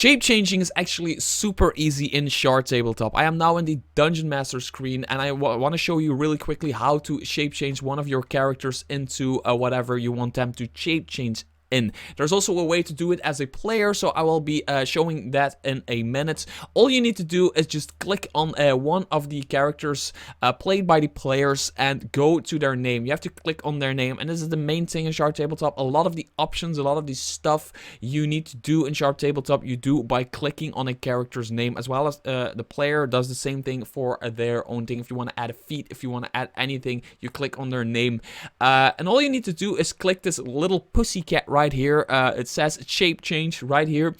Shape changing is actually super easy in Shard Tabletop. I am now in the Dungeon Master screen, and I want to show you really quickly how to shape change one of your characters into whatever you want them to shape change in. There's also a way to do it as a player, so I will be showing that in a minute. All you need to do is just click on one of the characters played by the players and go to their name. You have to click on their name, and this is the main thing in Shard Tabletop. A lot of the options, a lot of the stuff you need to do in Shard Tabletop, you do by clicking on a character's name, as well as the player does the same thing for their own thing. If you want to add a feat, if you want to add anything, you click on their name. And all you need to do is click this little pussycat right here. It says shape change right here.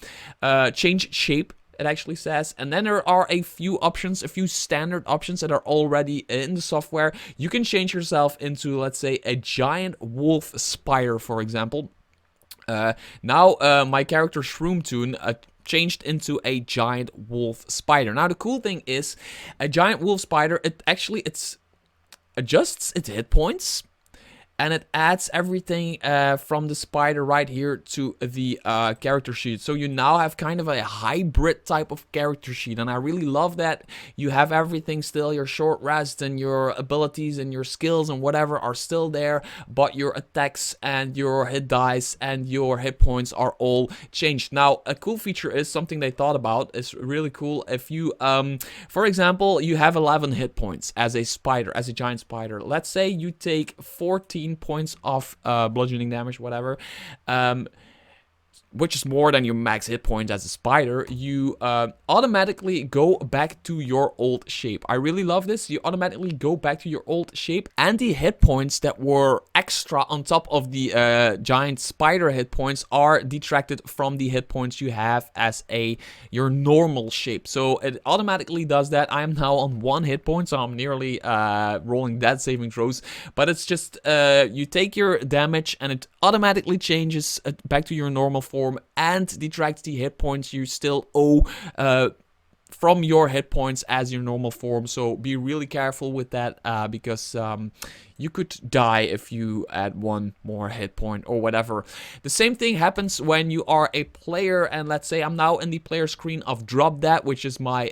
Change shape, it actually says. And then there are a few options, a few standard options that are already in the software. You can change yourself into, let's say, a giant wolf spider, for example. Now my character Shroomtoon changed into a giant wolf spider. Now the cool thing is, a giant wolf spider, it adjusts its hit points, and it adds everything from the spider right here to the character sheet. So you now have kind of a hybrid type of character sheet. And I really love that. You have everything still. Your short rest and your abilities and your skills and whatever are still there. But your attacks and your hit dice and your hit points are all changed. Now, a cool feature is something they thought about. It's really cool. If you, for example, you have 11 hit points as a spider, as a giant spider. Let's say you take 14 points of bludgeoning damage, whatever, which is more than your max hit point as a spider. You automatically go back to your old shape. I really love this. You automatically go back to your old shape, and the hit points that were extra on top of the giant spider hit points are detracted from the hit points you have as your normal shape. So it automatically does that. I am now on 1 hit point, so I'm nearly rolling death saving throws. But it's just you take your damage, and it automatically changes back to your normal form and detracts the hit points you still owe from your hit points as your normal form. So be really careful with that because you could die if you add 1 more hit point or whatever. The same thing happens when you are a player, and let's say I'm now in the player screen of Drop That, which is my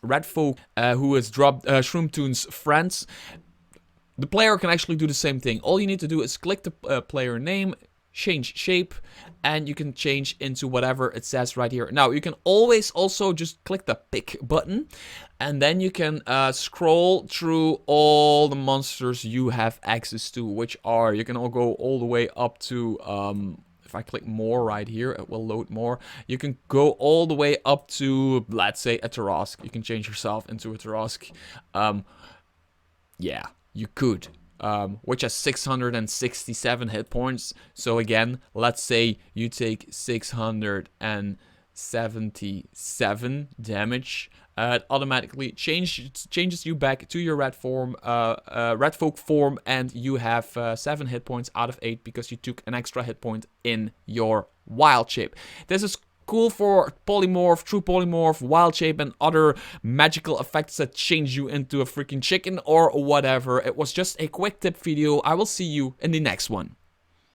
red folk who is Shroomtoon's friends. The player can actually do the same thing. All you need to do is click the player name, change shape, and you can change into whatever it says right here. Now, you can always also just click the pick button, and then you can scroll through all the monsters you have access to, which are, you can all go all the way up to, if I click more right here, it will load more. You can go all the way up to, let's say, a Tarrasque. You can change yourself into a Tarrasque. Yeah, you could. Which has 667 hit points. So again, let's say you take 677 damage. It automatically changes you back to your red folk form, and you have 7 hit points out of 8 because you took an extra hit point in your wild shape. This is cool for polymorph, true polymorph, wild shape, and other magical effects that change you into a freaking chicken or whatever. It was just a quick tip video. I will see you in the next one.